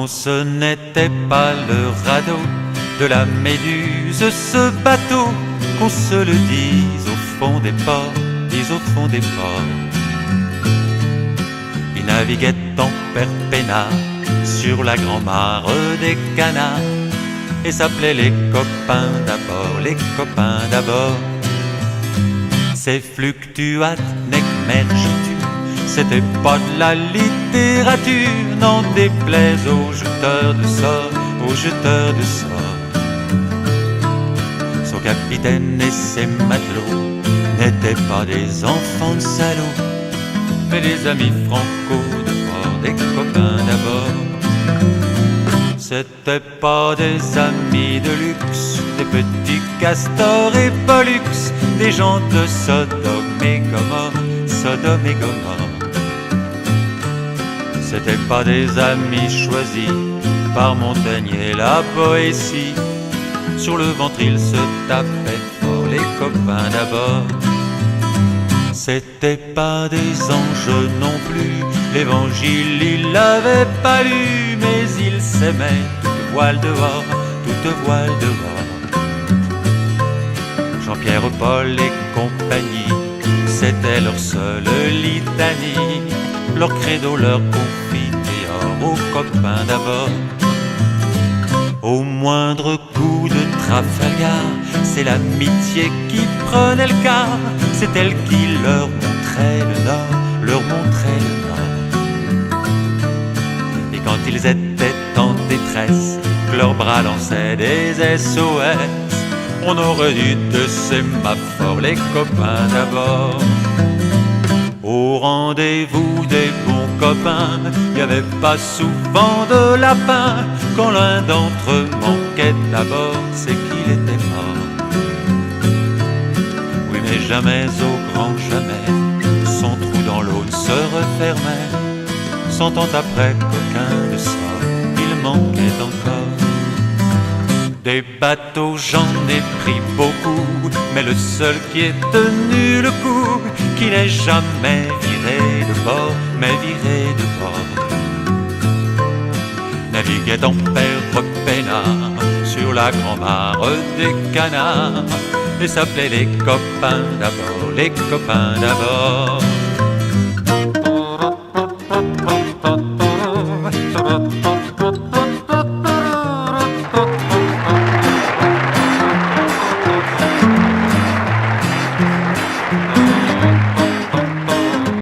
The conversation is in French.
Non, ce n'était pas le radeau de la Méduse, ce bateau, qu'on se le dise au fond des ports, dise au fond des ports. Il naviguait en perpénard sur la grand-mare des canards et s'appelait les copains d'abord, les copains d'abord. Ces fluctuates nec mergitu, c'était pas de la littérature, n'en déplaise aux jeteurs de sorts, aux jeteurs de sorts. Son capitaine et ses matelots n'étaient pas des enfants de salauds, mais des amis franco de bord, des copains d'abord. C'étaient pas des amis de luxe, des petits castors et pollux, des gens de Sodome et Gomorrhe, Sodome et Gomorrhe. C'étaient pas des amis choisis par Montaigne et la poésie. Sur le ventre ils se tapaient fort, les copains d'abord. C'étaient pas des anges non plus, l'évangile ils l'avaient pas lu, mais ils s'aimaient toute voile dehors, toute voile dehors. Jean-Pierre, Paul et compagnie, c'était leur seule litanie, leur credo, leur confiteor, aux copains d'abord. Au moindre coup de Trafalgar, c'est l'amitié qui prenait le quart, c'est elle qui leur montrait le nord, leur montrait le nord. Et quand ils étaient en détresse, que leurs bras lançaient des SOS, on aurait dû de sémaphores, les copains d'abord. Au rendez-vous des bons copains, il n'y avait pas souvent de lapin. Quand l'un d'entre eux manquait d'abord, c'est qu'il était mort. Oui, mais jamais au grand jamais, son trou dans l'eau ne se refermait. 100 ans après qu'aucun de sort, il manquait encore. Des bateaux j'en ai pris beaucoup, mais le seul qui ait tenu le coup, qui n'est jamais viré de bord, mais viré de bord, naviguait en père peinard sur la grand-mare des canards et s'appelait les copains d'abord, les copains d'abord.